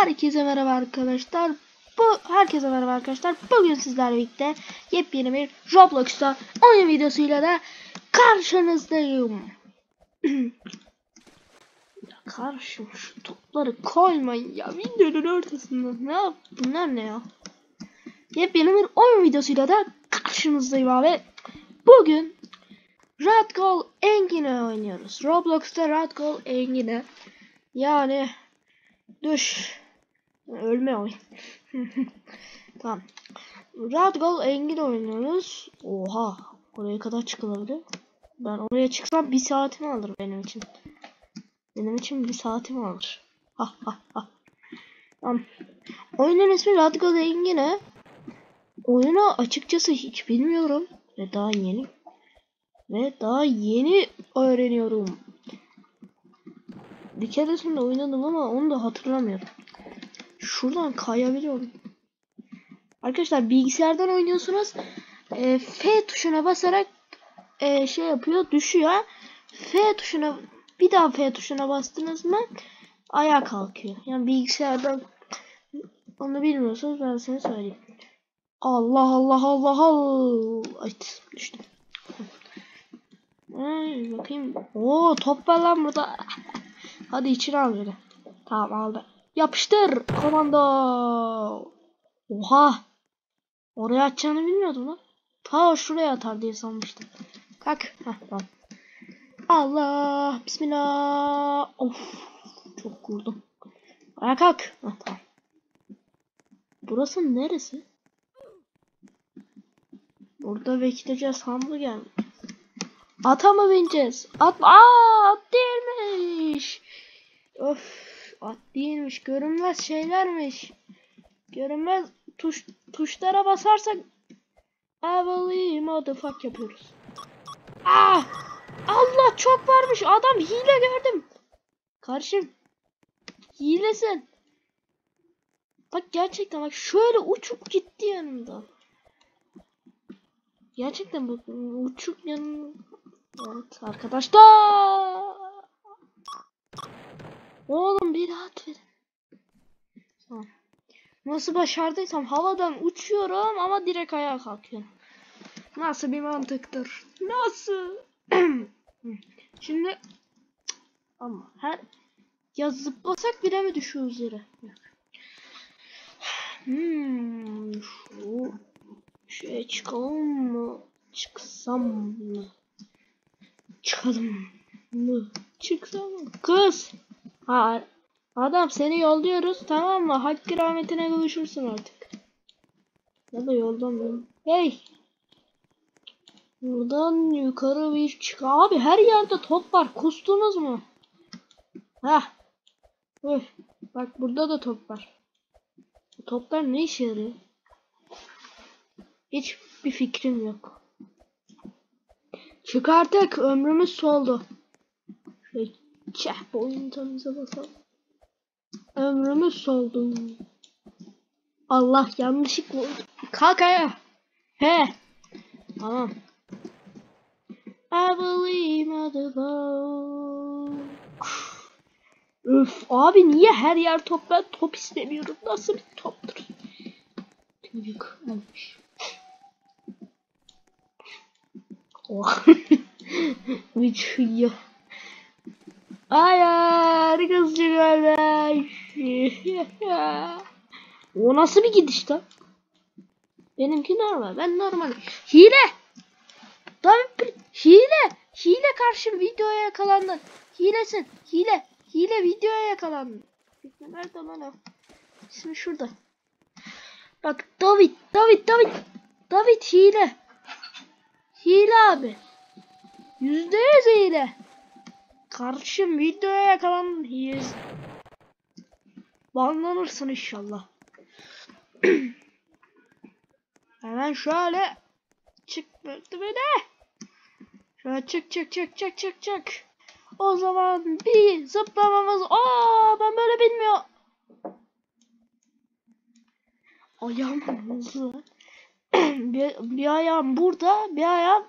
Herkese merhaba arkadaşlar. Herkese merhaba arkadaşlar. Bugün sizlerle birlikte yepyeni bir Roblox'ta oyun videosuyla da karşınızdayım. Ya karşım şu topları koymayın ya. Videonun ortasında. Ne yap? Bunlar ne ya? Yepyeni bir oyun videosuyla da karşınızdayım abi. Bugün Radgol Engin'i oynuyoruz. Roblox'ta Radgol Engin'i. Yani düş. Ölme oyun. Tamam. Radgol Engin oynuyoruz. Oha. Oraya kadar çıkılabilir. Ben oraya çıksam 1 saatimi alır benim için. Benim için 1 saatimi alır. Ha ha ha. Tamam. Oyunun ismi Radgol Engin'e. Oyunu açıkçası hiç bilmiyorum. Ve daha yeni öğreniyorum. Bir keresinde oynadım ama onu da hatırlamıyorum. Şuradan kayabiliyorum. Arkadaşlar bilgisayardan oynuyorsunuz. F tuşuna basarak şey yapıyor, düşüyor. F tuşuna bir daha F tuşuna bastınız mı ayağa kalkıyor. Yani bilgisayardan onu bilmiyorsanız ben size söyleyeyim. Allah Allah Allah Allah. Ay düştüm. Bakayım. Oo top var lan burada. Hadi içine al beni. Tamam aldı. Yapıştır komando. Oha. Oraya atacağını bilmiyordum lan. Ta şuraya atar diye sanmıştım. Kalk. Heh, tamam. Allah. Bismillah. Of. Çok vurdum. Ayağa kalk. Heh, tamam. Burası neresi? Burada bekleyeceğiz. Hamburger mi? Ata mı bineceğiz? At değilmiş. Of. At değilmiş. Görünmez şeylermiş. Görünmez tuşlara basarsak I motherfuck yapıyoruz. Allah çok varmış. Adam hile gördüm. Karşım. Hilesin. Bak gerçekten bak şöyle uçup gitti yanımda. Gerçekten bak uçup yanımda. Evet arkadaşlar. Oğlum bir rahat verin. Tamam. Nasıl başardıysam havadan uçuyorum ama direkt ayağa kalkıyorum. Nasıl bir mantıktır? Nasıl? Şimdi ama ya zıplasak bile mi düşüyoruz yere? Şu şeye çıkalım mı? Çıksam mı? Çıkalım mı? Çıksam mı? Kız! Ha, adam seni yolluyoruz tamam mı? Hakkı rahmetine kavuşursun artık. Ya da yoldan mı? Hey! Buradan yukarı bir çık. Abi her yerde top var. Kustunuz mu? Hah. Bak burada da top var. Bu toplar ne işe yarıyor? Hiçbir fikrim yok. Çık artık. Ömrümüz soldu. Şöyle boyunlarımıza basalım. Ömrümüz soldu. Allah yanlışlıkla oldu. Kalk ayağa. He. Tamam. I believe the boat. Öf abi niye her yer top? Ben top istemiyorum. Nasıl bir toptur? Çocuk ölmüş. Oh. Uçuyor. Hayır kızcık ölmüş. O nasıl bir gidiş lan? Benimki normal. Ben normal. Hile. Hile karşı videoya yakalandın. Hilesin. Hile videoya yakalandın. Nerede lan o? İsmi şurada. Bak David hile. Hile abi. %100 hile. Kardeşim videoya yakalandın. Hile. Banlanırsın inşallah. Hemen şöyle çıkmadı beni. Şöyle çık. O zaman bir zıplamamız. Ben böyle bilmiyorum. Ayağım hızlı. bir ayağım burada, bir ayağım.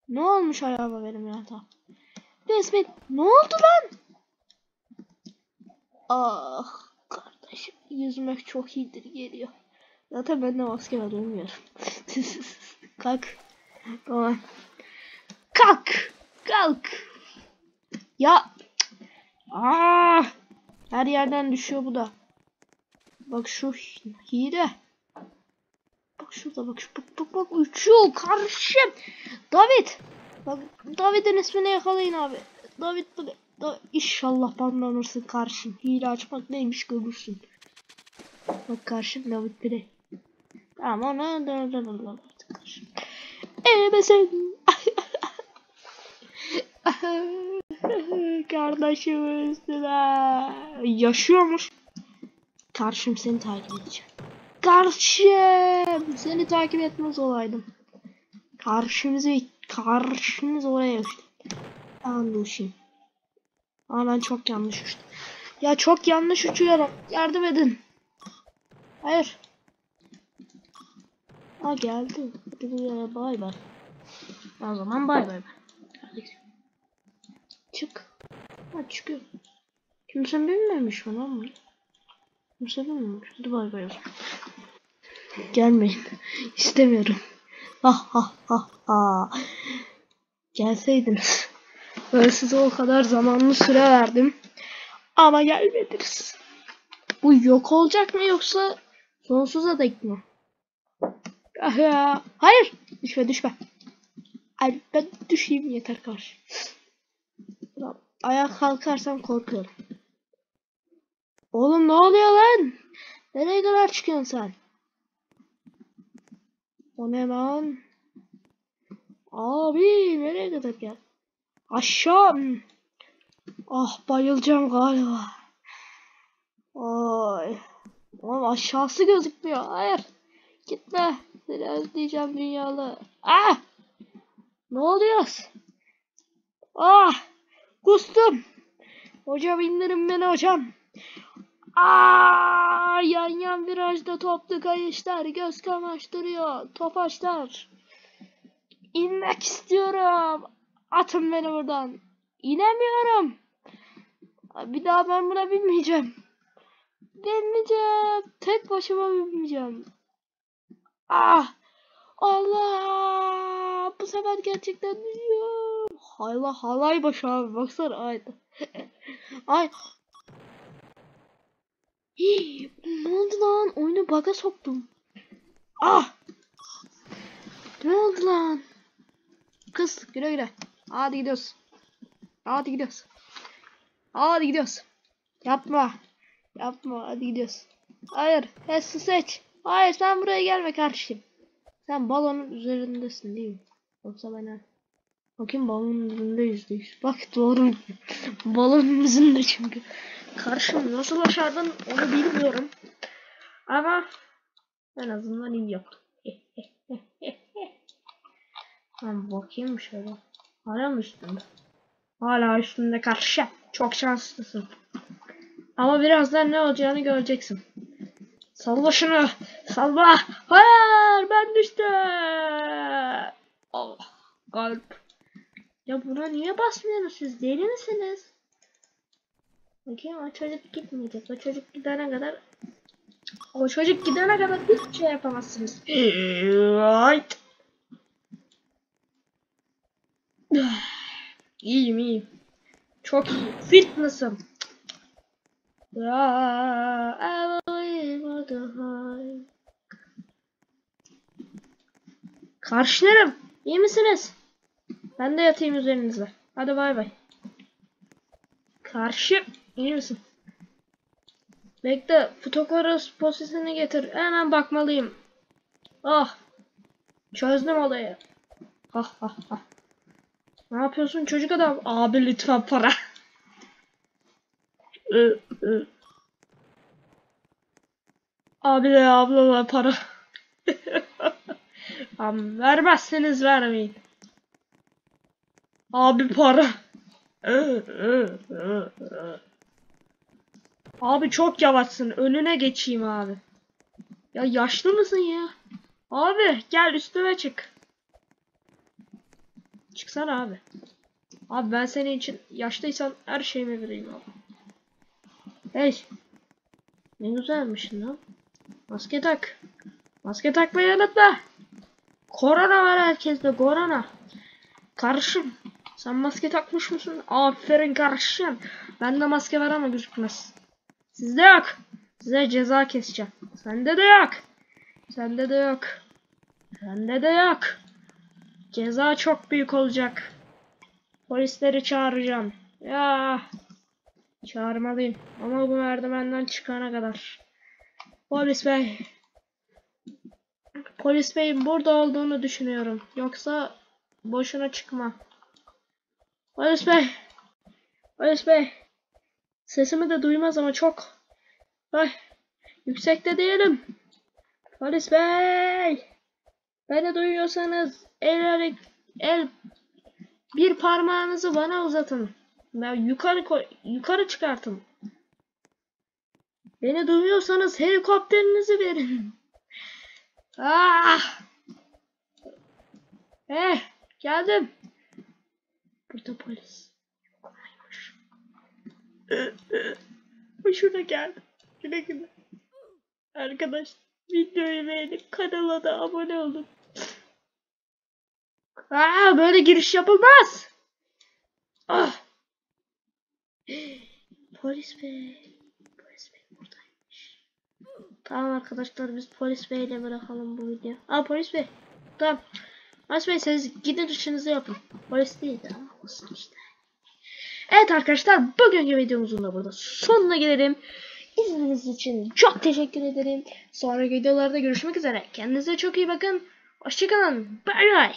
Ne olmuş ayağıma benim ya tamam. Resmen ne oldu lan? Ah kardeş. yüzmek çok iyidir geliyor. Zaten ben de maske var bilmiyorum. Kalk. Tamam. Kalk. Kalk. Ya. Aa! Her yerden düşüyor bu da. Bak şu hile. Bak şurada bak. Bak uçuyor kardeşim. David. Bak David'in ismini yakalayın abi. David İnşallah banlanırsın karşım. Hile açmak neymiş görürsün. Bak karşım David bile. Tamam ona karşım. Sen. Kardeşim üstüne. Yaşıyormuş. Karşım seni takip edeceğim. Karşım seni takip etmez olaydım. Karşımız oraya uçtu. Ben de uçayım. Ama ben çok yanlış uçtum. Ya çok yanlış uçuyorum. Yardım edin. Hayır. Aa geldi. Hadi bu bay bay. O zaman bay bay. Çık. Ha çıkıyor. Kimse bilmemiş mi lan bunu? Kimse bilmemiş. Hadi bay bay o zaman. Gelmeyin. İstemiyorum. Ha ha ha ha. Gelseydiniz. Ben size o kadar zamanlı süre verdim. Ama gelmediniz. Bu yok olacak mı yoksa sonsuza dek mi? Hayır. Düşme. Ay, ben düşeyim yeter karşı. Ayağa kalkarsam korkuyorum. Oğlum ne oluyor lan? Nereye kadar çıkıyorsun sen? O ne lan? Abi nereye kadar gel? Aşağı. Ah bayılacağım galiba. Ay. Oğlum aşağısı gözükmüyor. Hayır. Gitme. Seni özleyeceğim dünyalı. Ah! Ne oluyor? Ah! Kustum. Hocam indirin beni hocam. Aa! Yan virajda toplu kayışlar göz kamaştırıyor. Topaçlar. İnmek istiyorum. Atın beni buradan. İnemiyorum. Bir daha ben buna binmeyeceğim. Binmeyeceğim. Tek başıma binmeyeceğim. Ah! Allah! Bu sefer gerçekten düşüyor. Halay başı abi. Baksana. Ay. Ay. Hii, ne oldu lan? Oyunu bug'a soktum. Ah! Ne oldu lan? Kız güle güle. Hadi gidiyoruz. Hadi gidiyoruz. Yapma. Hadi gidiyoruz. Hayır. Hessi seç. Hayır sen buraya gelme kardeşim. Sen balonun üzerindesin değil mi? Yoksa ben bakayım balonun üzerinde %100. Bak doğru. Balonun üzerinde çünkü. Karşım nasıl başardın onu bilmiyorum. Ama en azından iyi yaptım. Ben bakayım şöyle. Hala mı üstünde? Hala üstünde karşı. Çok şanslısın. Ama birazdan ne olacağını göreceksin. Salla şunu. Salla. Hayır ben düştüm. Allah. Kalp. Ya buna niye basmıyorsunuz siz? Deli misiniz? Bakayım o çocuk gitmeyecek. O çocuk gidene kadar hiçbir şey yapamazsınız. İyiyim. Çok iyi. Fitness'ım. Karşılarım. İyi misiniz? Ben de yatayım üzerinizde. Hadi bay bay. Karşı. İyi misin? Bekle. Fotokoros posisini getir. Hemen bakmalıyım. Ah. Çözdüm olayı. Ha. Ne yapıyorsun çocuk adam? Abi lütfen para. Abi de ablalar para. Vermezseniz vermeyin. Abi para. Abi çok yavaşsın. Önüne geçeyim abi. Ya yaşlı mısın ya? Abi gel üstüme çık. Çıksana abi. Abi ben senin için yaşlıysan her şeyimi vereyim abi. Hey. Ne güzelmiş lan. Maske tak. Maske takmayı unutma. Korona var herkeste, korona. Karışım. Sen maske takmış mısın? Aferin karışım. Bende maske var ama gözükmez. Sizde yok. Size ceza keseceğim. Sende de yok. Sende de yok. Sende de yok. Ceza çok büyük olacak. Polisleri çağıracağım. Ya. Çağırmalıyım. Ama bu merdivenden çıkana kadar. Polis bey. Polis beyin burada olduğunu düşünüyorum. Yoksa boşuna çıkma. Polis bey. Polis bey. Sesimi de duymaz ama çok. Ay. Yüksekte değilim. Polis bey. Beni duyuyorsanız el bir parmağınızı bana uzatın. Ya yukarı çıkartın. Beni duyuyorsanız helikopterinizi verin. Ah! Geldim. Burada polis. Yoklaymış. Hoşuna geldi. Güle güle. Arkadaş videoyu beğenip kanala da abone olun. Böyle giriş yapılmaz. Ah! Polis bey. Polis bey buradaymış. Tamam arkadaşlar biz polis beyle bırakalım bu video. Polis bey. Tamam. Polis bey siz gidin işinizi yapın. Polis değil de ama olsun işte. Evet arkadaşlar bugünkü videomuzun da burada sonuna gelelim. İzlediğiniz için çok teşekkür ederim. Sonraki videolarda görüşmek üzere. Kendinize çok iyi bakın. Hoşçakalın. Bay bay.